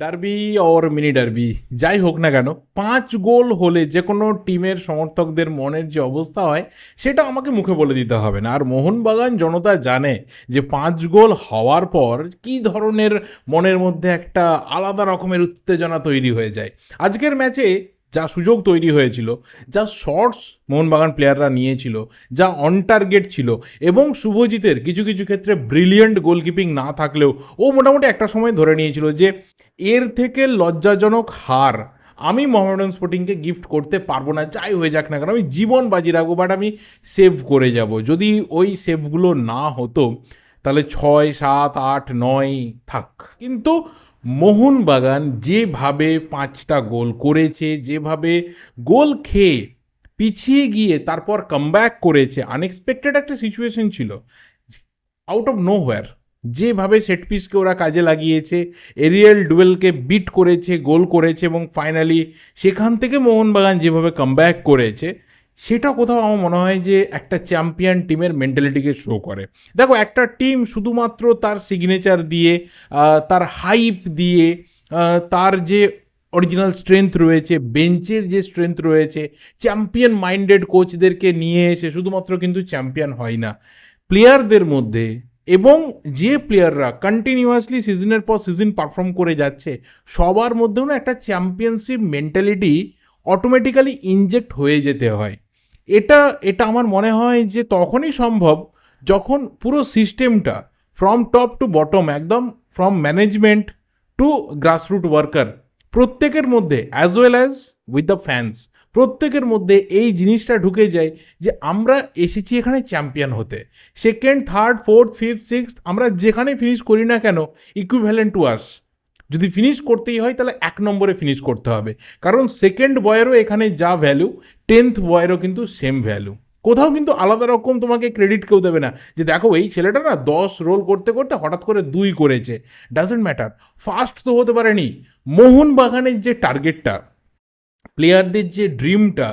Derby or mini derby যাই হোক না কেন, 5 গোল হলে যে কোনো টিমের সমর্থকদের মনের যে অবস্থা হয় সেটা আমাকে মুখে বলে দিতে হবে না। আর মোহনবাগান জনতা জানে যে 5 গোল হওয়ার পর কী ধরনের মনের মধ্যে একটা আলাদা রকমের উত্তেজনা তৈরি হয়ে যায়। আজকের ম্যাচে যা সুযোগ তৈরি হয়েছিল, যা শটস মোহনবাগান প্লেয়াররা নিয়েছিল, যা অন টার্গেট ছিল, এবং শুভজিতের কিছু কিছু ক্ষেত্রে ব্রিলিয়েন্ট গোলকিপিং না থাকলেও ও মোটামুটি একটা সময় ধরে নিয়েছিল যে এর থেকে লজ্জাজনক হার আমি মোহামেডান স্পোর্টিংকে গিফট করতে পারবো না, যাই হয়ে যাক না কেন আমি জীবন বাজি রাখবো, বাট আমি সেভ করে যাব। যদি ওই সেভগুলো না হতো তাহলে 6, 7, 8, 9 থাক। কিন্তু মোহনবাগান যেভাবে 5টা গোল করেছে, যেভাবে গোল খেয়ে পিছিয়ে গিয়ে তারপর কামব্যাক করেছে, আনএক্সপেক্টেড একটা সিচুয়েশন ছিল, আউট অফ নো হোয়ার যেভাবে সেট পিসকে ওরা কাজে লাগিয়েছে, এরিয়াল ডুয়েলকে বিট করেছে, গোল করেছে, এবং ফাইনালি সেখান থেকে মোহনবাগান যেভাবে কামব্যাক করেছে, সেটা কোথাও আমার মনে হয় যে একটা চ্যাম্পিয়ন টিমের মেন্টালিটিকে শো করে। দেখো, একটা টিম শুধুমাত্র তার সিগনেচার দিয়ে, তার হাইপ দিয়ে, তার যে অরিজিনাল স্ট্রেংথ রয়েছে, বেঞ্চের যে স্ট্রেংথ রয়েছে, চ্যাম্পিয়ন মাইন্ডেড কোচদেরকে নিয়ে এসে শুধুমাত্র কিন্তু চ্যাম্পিয়ন হয় না। প্লেয়ারদের মধ্যে, এবং যে প্লেয়াররা কন্টিনিউয়াসলি সিজনের পর সিজন পারফর্ম করে যাচ্ছে, সবার মধ্যেও না একটা চ্যাম্পিয়নশিপ মেন্টালিটি অটোমেটিক্যালি ইনজেক্ট হয়ে যেতে হয়। এটা এটা আমার মনে হয় যে তখনই সম্ভব যখন পুরো সিস্টেমটা ফ্রম টপ টু বটম, একদম from management to grassroot worker, প্রত্যেকের মধ্যে as well as with the fans, প্রত্যেকের মধ্যে এই জিনিসটা ঢুকে যায় যে আমরা এসেছি এখানে চ্যাম্পিয়ন হতে। Second, third, fourth, fifth, sixth আমরা যেখানে ফিনিশ করি না কেন, ইকুইভ্যালেন্ট টু আস। যদি ফিনিশ করতেই হয় তাহলে 1 নম্বরে ফিনিশ করতে হবে, কারণ সেকেন্ড বয়েরও এখানে যা ভ্যালু, 10th বয়েরও কিন্তু সেম ভ্যালু। কোথাও কিন্তু আলাদা রকম তোমাকে ক্রেডিট কেউ দেবে না যে দেখো এই ছেলেটা না 10 রোল করতে করতে হঠাৎ করে 2 করেছে। ডাজেন্ট ম্যাটার, ফার্স্ট তো হতে পারেনি। মোহনবাগানের যে টার্গেটটা, প্লেয়ারদের যে ড্রিমটা,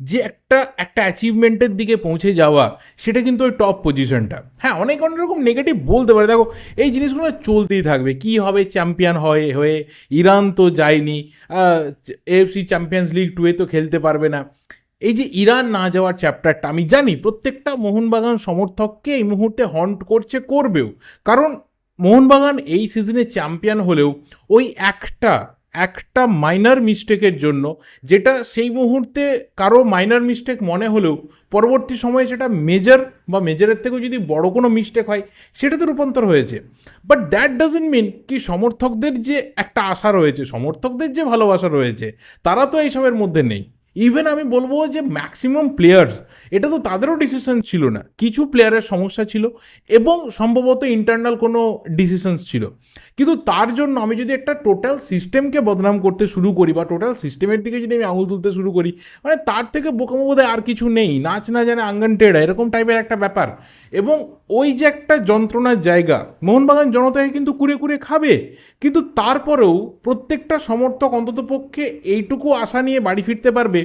যে একটা একটা অ্যাচিভমেন্টের দিকে পৌঁছে যাওয়া, সেটা কিন্তু ওই টপ পজিশনটা। হ্যাঁ, অনেক অনেক রকম নেগেটিভ বলতে পারে, দেখো এই জিনিসগুলো চলতেই থাকবে। কি হবে চ্যাম্পিয়ন হয়ে হয়ে? ইরান তো যায়নি, এএফসি চ্যাম্পিয়ন্স লিগ 2-এ তো খেলতে পারবে না। এই যে ইরান না যাওয়ার চ্যাপ্টারটা, আমি জানি প্রত্যেকটা মোহনবাগান সমর্থককে এই মুহূর্তে হন্ট করছে, করবেও। কারণ মোহনবাগান এই সিজনে চ্যাম্পিয়ন হলেও ওই একটা একটা মাইনার মিস্টেকের জন্য, যেটা সেই মুহূর্তে কারো মাইনার মিস্টেক মনে হলেও পরবর্তী সময়ে সেটা মেজর বা মেজরের থেকেও যদি বড় কোনো মিস্টেক হয়, সেটাতে রূপান্তর হয়েছে। বাট দ্যাট ডাজন্ট মিন কি সমর্থকদের যে একটা আশা রয়েছে, সমর্থকদের যে ভালোবাসা রয়েছে, তারা তো এইসবের মধ্যে নেই। ইভেন আমি বলবো যে ম্যাক্সিমাম প্লেয়ার্স, এটা তো তাদেরও ডিসিশন ছিল না, কিছু প্লেয়ারের সমস্যা ছিল এবং সম্ভবত ইন্টারনাল কোনো ডিসিশনস ছিল। কিন্তু তার জন্য আমি যদি একটা টোটাল সিস্টেমকে বদনাম করতে শুরু করি, বা টোটাল সিস্টেমের দিকে যদি আমি আঙুল তুলতে শুরু করি, মানে তার থেকে বোকামো বোধহয় আর কিছু নেই। নাচ না জানে আঙ্গন টেড়া, এরকম টাইপের একটা ব্যাপার। এবং ওই যে একটা যন্ত্রণার জায়গা, মোহনবাগান জনতাকে কিন্তু কুরে কুরে খাবে। কিন্তু তারপরেও প্রত্যেকটা সমর্থক অন্ততপক্ষে এইটুকু আশা নিয়ে বাড়ি ফিরতে পারবে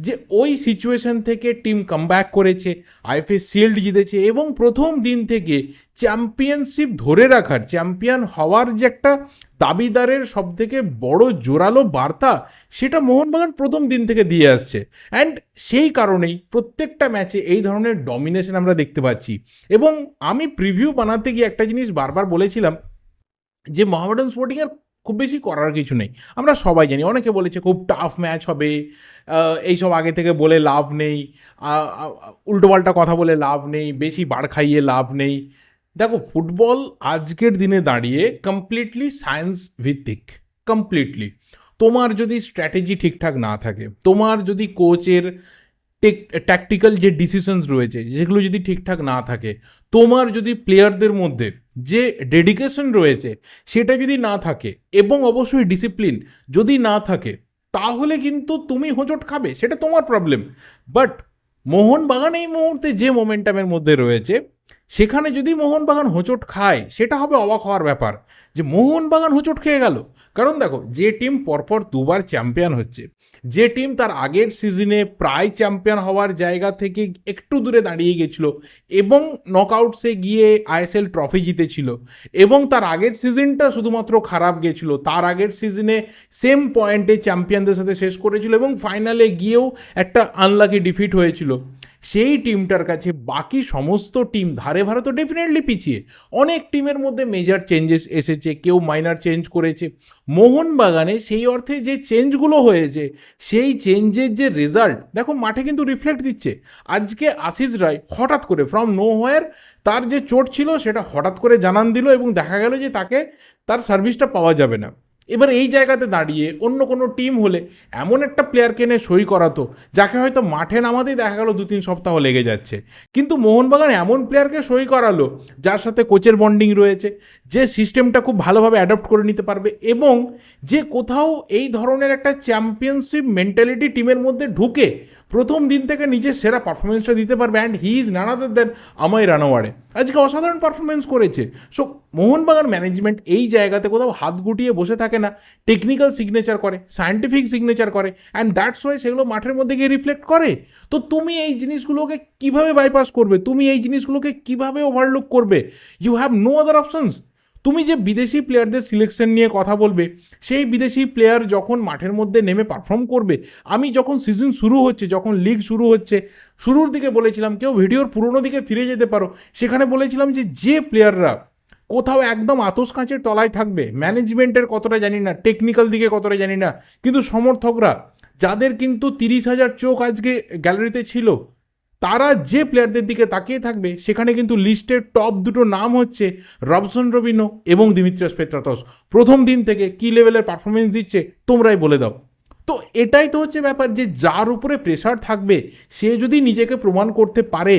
যে ওই সিচুয়েশন থেকে টিম কামব্যাক করেছে, আইএফএ শিল্ড জিতেছে, এবং প্রথম দিন থেকে চ্যাম্পিয়নশিপ ধরে রাখার, চ্যাম্পিয়ন হওয়ার যে একটা দাবিদারের সবথেকে বড় জোরালো বার্তা, সেটা মোহনবাগান প্রথম দিন থেকে দিয়ে আসছে। অ্যান্ড সেই কারণেই প্রত্যেকটা ম্যাচে এই ধরনের ডমিনেশন আমরা দেখতে পাচ্ছি। এবং আমি প্রিভিউ বানাতে গিয়ে একটা জিনিস বারবার বলেছিলাম যে মোহামেডান স্পোর্টিংয়ের খুব বেশি করার কিছু নেই। আমরা সবাই জানি, অনেকে বলেছে খুব টাফ ম্যাচ হবে, এইসব আগে থেকে বলে লাভ নেই, উল্টোপাল্টা কথা বলে লাভ নেই, বেশি বাড় খাইয়ে লাভ নেই। দেখো, ফুটবল আজকের দিনে দাঁড়িয়ে কমপ্লিটলি সায়েন্স ভিত্তিক, কমপ্লিটলি। তোমার যদি স্ট্র্যাটেজি ঠিকঠাক না থাকে, তোমার যদি কোচের ট্যাকটিক্যাল যে ডিসিশনস রয়েছে যেগুলো যদি ঠিকঠাক না থাকে, তোমার যদি প্লেয়ারদের মধ্যে যে ডেডিকেশন রয়েছে সেটা যদি না থাকে, এবং অবশ্যই ডিসিপ্লিন যদি না থাকে, তাহলে কিন্তু তুমি হোঁচট খাবে, সেটা তোমার প্রবলেম। বাট মোহনবাগান এই মুহূর্তে যে মোমেন্টামের মধ্যে রয়েছে, সেখানে যদি মোহনবাগান হোঁচট খায়, সেটা হবে অবাক হওয়ার ব্যাপার যে মোহনবাগান হোঁচট খেয়ে গেল। কারণ দেখো, যে টিম পরপর 2বার চ্যাম্পিয়ন হচ্ছে, যে টিম তার আগের সিজনে প্রায় চ্যাম্পিয়ন হওয়ার জায়গা থেকে একটু দূরে দাঁড়িয়ে গেছিল এবং নকআউটসে গিয়ে আইএসএল ট্রফি জিতেছিল, এবং তার আগের সিজনটা শুধুমাত্র খারাপ গেছিল, তার আগের সিজনে সেম পয়েন্টে চ্যাম্পিয়নদের সাথে শেষ করেছিল এবং ফাইনালে গিয়েও একটা আনলাকি ডিফিট হয়েছিল, সেই টিমটার কাছে বাকি সমস্ত টিম ধারে ভারে তো ডেফিনেটলি পিছিয়ে। অনেক টিমের মধ্যে মেজর চেঞ্জেস এসেছে, কেউ মাইনার চেঞ্জ করেছে। মোহনবাগানে সেই অর্থে যে চেঞ্জগুলো হয়েছে, সেই চেঞ্জের যে রেজাল্ট দেখো মাঠে কিন্তু রিফ্লেক্ট দিচ্ছে। আজকে আশিস রায় হঠাৎ করে ফ্রম নো হোয়ার তার যে চোট ছিল সেটা হঠাৎ করে জানান দিল এবং দেখা গেল যে তাকে তার সার্ভিসটা পাওয়া যাবে না। এবার এই জায়গাতে দাঁড়িয়ে অন্য কোনো টিম হলে এমন একটা প্লেয়ারকে এনে সই করাতো যাকে হয়তো মাঠে নামাতেই দেখা গেল 2-3 সপ্তাহ লেগে যাচ্ছে, কিন্তু মোহনবাগান এমন প্লেয়ারকে সই করালো যার সাথে কোচের বন্ডিং রয়েছে, যে সিস্টেমটা খুব ভালোভাবে অ্যাডপ্ট করে নিতে পারবে এবং যে কোথাও এই ধরনের একটা চ্যাম্পিয়নশিপ মেন্টালিটি টিমের মধ্যে ঢুকে প্রথম দিন থেকে নিজের সেরা পারফরমেন্সটা দিতে পারবে। অ্যান্ড হি ইজ নান আদার দেন আমায় রানাওয়াড়ে আজকে অসাধারণ পারফরমেন্স করেছে। সো মোহনবাগান ম্যানেজমেন্ট এই জায়গাতে কোথাও হাত গুটিয়ে বসে থাকে না, টেকনিক্যাল সিগনেচার করে, সায়েন্টিফিক সিগনেচার করে, অ্যান্ড দ্যাটস ওয়াই সেগুলো মাঠের মধ্যে গিয়ে রিফ্লেক্ট করে। তো তুমি এই জিনিসগুলোকে কিভাবে বাইপাস করবে, তুমি এই জিনিসগুলোকে কিভাবে ওভারলুক করবে? You have no other options. তুমি যে বিদেশি প্লেয়ারদের সিলেকশন নিয়ে কথা বলবে, সেই বিদেশি প্লেয়ার যখন মাঠের মধ্যে নেমে পারফর্ম করবে, আমি যখন সিজন শুরু হচ্ছে, যখন লিগ শুরু হচ্ছে, শুরুর দিকে বলেছিলাম, কেউ ভিডিওর পুরোনো দিকে ফিরে যেতে পারো, সেখানে বলেছিলাম যে প্লেয়াররা কোথাও একদম আতস কাঁচের তলায় থাকবে, ম্যানেজমেন্টের কতটা জানি না, টেকনিক্যাল দিকে কতটা জানি না, কিন্তু সমর্থকরা যাদের কিন্তু 30,000 চোখ আজকে গ্যালারিতে ছিল, তারা যে প্লেয়ারদের দিকে তাকিয়ে থাকবে সেখানে কিন্তু লিস্টের টপ দুটো নাম হচ্ছে রবসন রবিনো এবং দিমিত্রিয়াস পেত্রাতস। প্রথম দিন থেকে কী লেভেলের পারফরমেন্স দিচ্ছে তোমরাই বলে দাও। তো এটাই তো হচ্ছে ব্যাপার, যে যার উপরে প্রেশার থাকবে সে যদি নিজেকে প্রমাণ করতে পারে,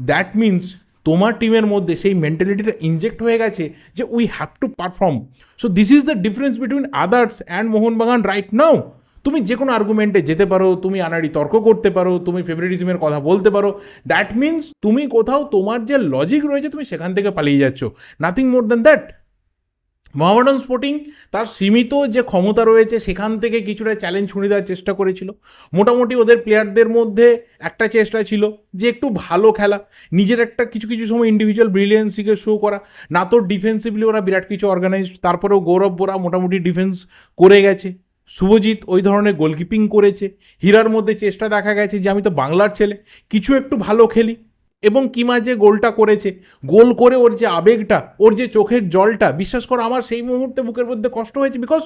দ্যাট মিনস তোমার টিমের মধ্যে সেই মেন্টালিটিটা ইনজেক্ট হয়ে গেছে যে we have to perform. So this is the difference between others and Mohun Bagan right now. তুমি যে কোনো আর্গুমেন্টে যেতে পারো, তুমি আনাড়ি তর্ক করতে পারো, তুমি ফেভারিটিজমের কথা বলতে পারো, দ্যাট মিনস তুমি কোথাও তোমার যে লজিক রয়েছে তুমি সেখান থেকে পালিয়ে যাচ্ছ, nothing more than that. Mohammedan sporting তার সীমিত যে ক্ষমতা রয়েছে সেখান থেকে কিছুটা চ্যালেঞ্জ ছুঁড়ে দেওয়ার চেষ্টা করেছিল। মোটামুটি ওদের প্লেয়ারদের মধ্যে একটা চেষ্টা ছিল যে একটু ভালো খেলা, নিজের একটা কিছু কিছু সময় ইন্ডিভিজুয়াল ব্রিলিয়েন্সিকে শো করা। না তো ডিফেন্সিভলি ওরা বিরাট কিছু অর্গানাইজড, তারপরেও গৌরব বোরা মোটামুটি ডিফেন্স করে গেছে, শুভজিৎ ওই ধরনের গোলকিপিং করেছে, হীরার মধ্যে চেষ্টা দেখা গেছে যে আমি তো বাংলার ছেলে, কিছু একটু ভালো খেলি, এবং কিমা যে গোলটা করেছে, গোল করে ওর যে আবেগটা, ওর যে চোখের জলটা, বিশ্বাস করো আমার সেই মুহূর্তে বুকের মধ্যে কষ্ট হয়েছে, বিকজ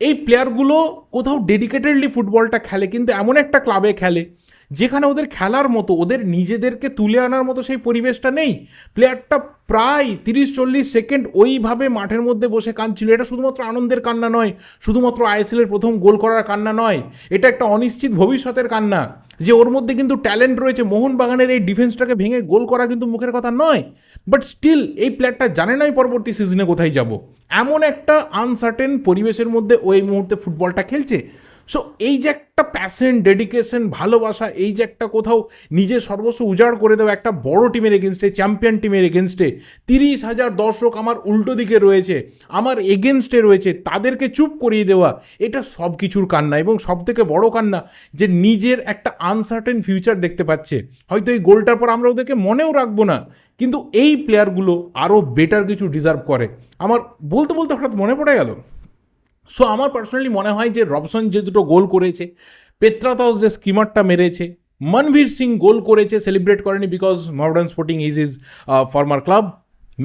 এই প্লেয়ারগুলো কোথাও ডেডিকেটেডলি ফুটবলটা খেলে, কিন্তু এমন একটা ক্লাবে খেলে যেখানে ওদের খেলার মতো, ওদের নিজেদেরকে তুলে আনার মতো সেই পরিবেশটা নেই। প্লেয়ারটা প্রায় 30-40 সেকেন্ড ওইভাবে মাঠের মধ্যে বসে কাঁদছিল। এটা শুধুমাত্র আনন্দের কান্না নয়, শুধুমাত্র আইএসএলের প্রথম গোল করার কান্না নয়, এটা একটা অনিশ্চিত ভবিষ্যতের কান্না, যে ওর মধ্যে কিন্তু ট্যালেন্ট রয়েছে, মোহনবাগানের এই ডিফেন্সটাকে ভেঙে গোল করা কিন্তু মুখের কথা নয়, বাট স্টিল এই প্লেয়ারটা জানে নাই পরবর্তী সিজনে কোথায় যাব। এমন একটা আনসার্টেন পরিবেশের মধ্যে ওই মুহূর্তে ফুটবলটা খেলছে। সো এই যে একটা প্যাশন, ডেডিকেশন, ভালোবাসা, এই যে একটা কোথাও নিজের সর্বস্ব উজাড় করে দেওয়া একটা বড় টিমের এগেনস্টে, চ্যাম্পিয়ন টিমের এগেনস্টে, 30,000 দর্শক আমার উল্টো দিকে রয়েছে, আমার এগেনস্টে রয়েছে, তাদেরকে চুপ করিয়ে দেওয়া, এটা সব কিছুর কান্না। এবং সব থেকে বড় কান্না যে নিজের একটা আনসার্টেন ফিউচার দেখতে পাচ্ছে। হয়তো এই গোলটার পর আমরা ওদেরকে মনেও রাখবো না, কিন্তু এই প্লেয়ারগুলো আরও বেটার কিছু ডিজার্ভ করে। আমার বলতে বলতে হঠাৎ মনে পড়ে গেল, সো আমার পার্সোনালি মনে হয় যে রবসন যে দুটো গোল করেছে, পেত্রাতস যে স্কিমারটা মেরেছে, মনভীর সিং গোল করেছে, সেলিব্রেট করেনি because Mohammedan Sporting is former club.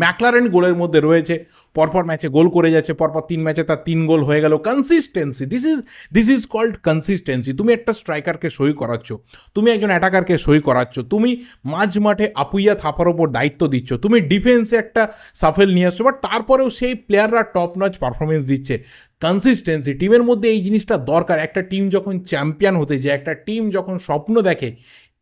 McLaren গোলের মধ্যে রয়েছে, পরপর ম্যাচে গোল করে যাচ্ছে, পরপর 3 ম্যাচে তার 3 গোল হয়ে গেল। Consistency, this is called consistency. তুমি একটা স্ট্রাইকারকে সই করাচ্ছ, তুমি একজন অ্যাটাকারকে সই করাচ্ছ, তুমি মাঝ মাঠে আপুইয়া থাপার ওপর দায়িত্ব দিচ্ছ, তুমি ডিফেন্সে একটা সাফেল নিয়ে আসছো, বাট তারপরেও সেই প্লেয়াররা টপ নচ পারফরমেন্স দিচ্ছে। কনসিস্টেন্সি টিমের মধ্যে এই জিনিসটা দরকার। একটা টিম যখন চ্যাম্পিয়ন হতে যায়, একটা টিম যখন স্বপ্ন দেখে,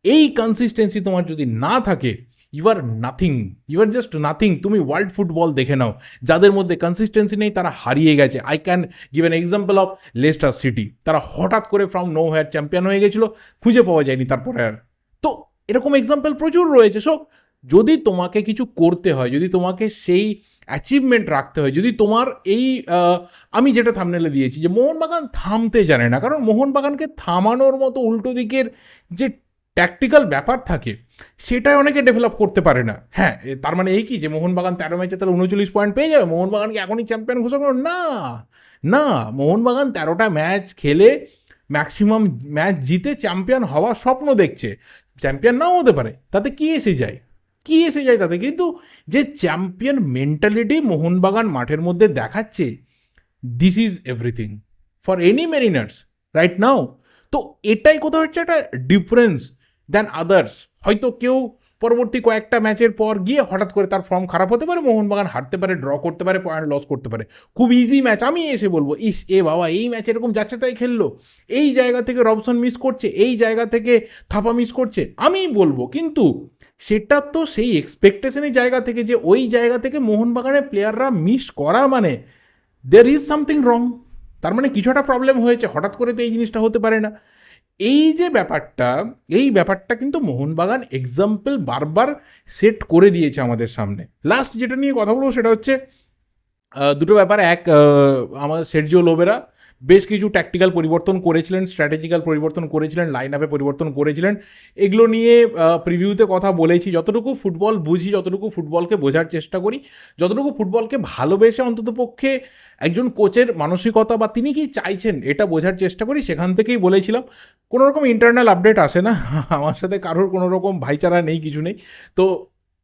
এই কনসিস্টেন্সি তোমার যদি না থাকে, you are nothing, you are just nothing. তুমি ওয়ার্ল্ড ফুটবল দেখে নাও, যাদের মধ্যে কনসিস্টেন্সি নেই তারা হারিয়ে গেছে। I can give an example of Leicester City, তারা হঠাৎ করে ফ্রম নো হোয়ার চ্যাম্পিয়ন হয়ে গেছিলো, খুঁজে পাওয়া যায়নি তারপরে আর। তো এরকম এক্সাম্পল প্রচুর রয়েছে। সো যদি তোমাকে কিছু করতে হয়, যদি তোমাকে সেই অ্যাচিভমেন্ট রাখতে হয়, যদি তোমার এই আমি যেটা থাম্বনেলে দিয়েছি যে মোহনবাগান থামতে জানে না, কারণ মোহনবাগানকে থামানোর মতো উল্টো দিকের যে ট্যাকটিক্যাল ব্যাপার থাকে সেটাই অনেকে ডেভেলপ করতে পারে না। হ্যাঁ, তার মানে এই কি যে মোহনবাগান 13 ম্যাচে তাহলে 39 পয়েন্ট পেয়ে যাবে, মোহনবাগানকে এখনই চ্যাম্পিয়ন ঘোষণা করো? না, না, মোহনবাগান 13টা ম্যাচ খেলে ম্যাক্সিমাম ম্যাচ জিতে চ্যাম্পিয়ন হওয়ার স্বপ্ন দেখছে। চ্যাম্পিয়ন নাও হতে পারে, তাতে কি এসে যায়, কি এসে যায় তাতে, কিন্তু যে চ্যাম্পিয়ন মেন্টালিটি মোহনবাগান মাঠের মধ্যে দেখাচ্ছে, this is everything for any Mariners right now. তো এটাই কোথাও হচ্ছে একটা ডিফারেন্স দ্যান আদার্স। হয়তো কেউ পরবর্তী কয়েকটা ম্যাচের পর গিয়ে হঠাৎ করে তার ফর্ম খারাপ হতে পারে, মোহনবাগান হারতে পারে, ড্র করতে পারে, পয়েন্ট লস করতে পারে, খুব ইজি ম্যাচ, আমি এসে বলবো ইস এ বাবা এই ম্যাচ এরকম যাচ্ছে তাই খেললো, এই জায়গা থেকে রবসন মিস করছে, এই জায়গা থেকে থাপা মিস করছে, আমি বলবো। কিন্তু সেটা তো সেই এক্সপেকটেশনের জায়গা থেকে, যে ওই জায়গা থেকে মোহনবাগানের প্লেয়াররা মিস করা মানে দের ইজ সামথিং রং, তার মানে কিছু একটা প্রবলেম হয়েছে, হঠাৎ করে তো এই জিনিসটা হতে পারে না। এই যে ব্যাপারটা, এই ব্যাপারটা কিন্তু মোহনবাগান এক্সাম্পল বারবার সেট করে দিয়েছে আমাদের সামনে। লাস্ট যেটা নিয়ে কথা বলবো সেটা হচ্ছে দুটো ব্যাপার। এক, আমাদের সের্জিও লোবেরা বেশ কিছু ট্যাকটিক্যাল পরিবর্তন করেছিলেন, স্ট্র্যাটেজিক্যাল পরিবর্তন করেছিলেন, লাইন আপে পরিবর্তন করেছিলেন, এগুলো নিয়ে প্রিভিউতে কথা বলেছি। যতটুকু ফুটবল বুঝি, যতটুকু ফুটবলকে বোঝার চেষ্টা করি, যতটুকু ফুটবলকে ভালোবেসে অন্ততপক্ষে একজন কোচের মানসিকতা বা তিনি কি চাইছেন এটা বোঝার চেষ্টা করি, সেখান থেকেই বলেছিলাম। কোনো রকম ইন্টারনাল আপডেট আসে না, আমার সাথে কারোর কোনো রকম ভাইচারা নেই, কিছু নেই। তো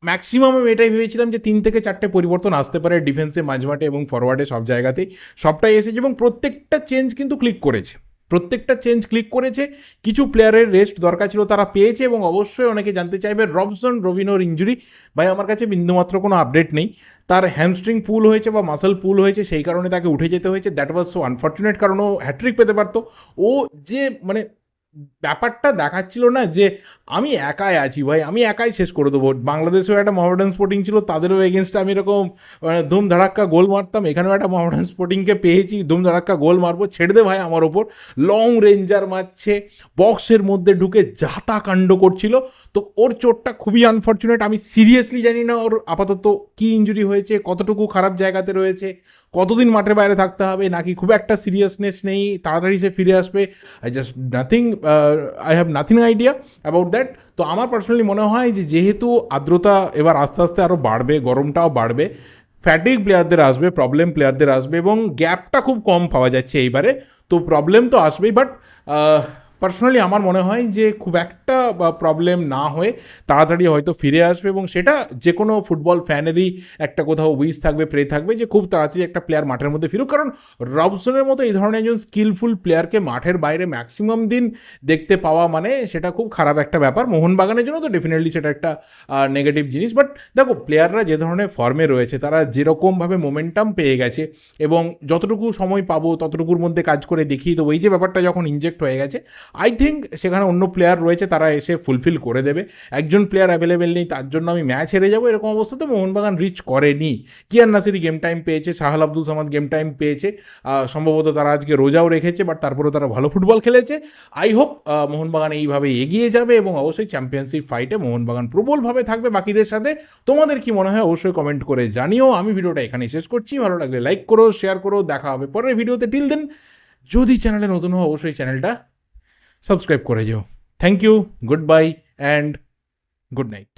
ম্যাক্সিমাম আমি এটাই ভেবেছিলাম যে 3 থেকে 4টে পরিবর্তন আসতে পারে ডিফেন্সে, মাঝমাঠে এবং ফরওয়ার্ডে, সব জায়গাতেই সবটাই এসেছে এবং প্রত্যেকটা চেঞ্জ কিন্তু ক্লিক করেছে, প্রত্যেকটা চেঞ্জ ক্লিক করেছে। কিছু প্লেয়ারের রেস্ট দরকার ছিল, তারা পেয়েছে। এবং অবশ্যই অনেকে জানতে চাইবে রবসন রবিনোর ইঞ্জুরি, ভাই আমার কাছে বিন্দুমাত্র কোনো আপডেট নেই। তার হ্যামস্ট্রিং পুল হয়েছে বা মাসল পুল হয়েছে, সেই কারণে তাকে উঠে যেতে হয়েছে, দ্যাট ওয়াজ সো আনফর্চুনেট, কারণ ও হ্যাট্রিক পেতে পারতো। ও যে মানে ব্যাপারটা দেখাচ্ছিল না যে আমি একাই আছি ভাই, আমি একাই শেষ করে দেবো। বাংলাদেশেও একটা মোহামেডান স্পোর্টিং ছিল, তাদেরও এগেনস্টে আমি এরকম মানে ধুম ধাড়াক্কা গোল মারতাম। এখানেও একটা মোহামেডান স্পোর্টিংকে পেয়েছি, ধুম ধাড়াক্কা গোল মারবো, ছেড়ে দে ভাই আমার ওপর। লং রেঞ্জার মারছে, বক্সের মধ্যে ঢুকে যাতা কাণ্ড করছিল। তো ওর চোটটা খুবই আনফর্চুনেট। আমি সিরিয়াসলি জানি না ওর আপাতত কী ইঞ্জুরি হয়েছে, কতটুকু খারাপ জায়গাতে রয়েছে, কতদিন মাঠের বাইরে থাকতে হবে, নাকি খুব একটা সিরিয়াসনেস নেই, তাড়াতাড়ি সে ফিরে আসবে। I have nothing idea about that. তো আমার পার্সোনালি মনে হয় যে যেহেতু আর্দ্রতা এবার আস্তে আস্তে আরও বাড়বে, গরমটাও বাড়বে, ফ্যাটিক প্লেয়ারদের আসবে, প্রবলেম প্লেয়ারদের আসবে, এবং গ্যাপটা খুব কম পাওয়া যাচ্ছে এইবারে, তো প্রবলেম তো আসবেই। বাট পার্সোনালি আমার মনে হয় যে খুব একটা প্রবলেম না হয়ে তাড়াতাড়ি হয়তো ফিরে আসবে, এবং সেটা যে কোনো ফুটবল ফ্যানেরই একটা কোথাও উইশ থাকবে, প্রে থাকবে যে খুব তাড়াতাড়ি একটা প্লেয়ার মাঠের মধ্যে ফিরুক। কারণ রবসনের মতো এই ধরনের একজন স্কিলফুল প্লেয়ারকে মাঠের বাইরে ম্যাক্সিমাম দিন দেখতে পাওয়া মানে সেটা খুব খারাপ একটা ব্যাপার। মোহনবাগানের জন্য তো ডেফিনেটলি সেটা একটা নেগেটিভ জিনিস। বাট দেখো, প্লেয়াররা যে ধরনের ফর্মে রয়েছে, তারা যেরকমভাবে মোমেন্টাম পেয়ে গেছে, এবং যতটুকু সময় পাবো ততটুকুর মধ্যে কাজ করে দেখিয়ে দেবো, এই যে ব্যাপারটা যখন ইনজেক্ট হয়ে গেছে, আই থিঙ্ক সেখানে অন্য প্লেয়ার রয়েছে, তারা এসে ফুলফিল করে দেবে। একজন প্লেয়ার অ্যাভেলেবেল নেই, তার জন্য আমি ম্যাচ হেরে যাবো, এরকম অবস্থাতে মোহনবাগান রিচ করেনি। কিয়ান নাসিরি গেম টাইম পেয়েছে, সাহাল আব্দুল সামাদ গেম টাইম পেয়েছে, সম্ভবত তারা আজকে রোজাও রেখেছে, বাট তারপরেও তারা ভালো ফুটবল খেলেছে। আই হোপ মোহনবাগান এইভাবে এগিয়ে যাবে, এবং অবশ্যই চ্যাম্পিয়নশিপ ফাইটে মোহনবাগান প্রবলভাবে থাকবে বাকিদের সাথে। তোমাদের কি মনে হয় অবশ্যই কমেন্ট করে জানিও। আমি ভিডিওটা এখানে শেষ করছি, ভালো লাগলে লাইক করো, শেয়ার করো, দেখা হবে পরের ভিডিওতে। টিল দেন, যদি চ্যানেলে নতুন হও অবশ্যই চ্যানেলটা সাবস্ক্রাইব করে যেও। Thank you, goodbye and good night.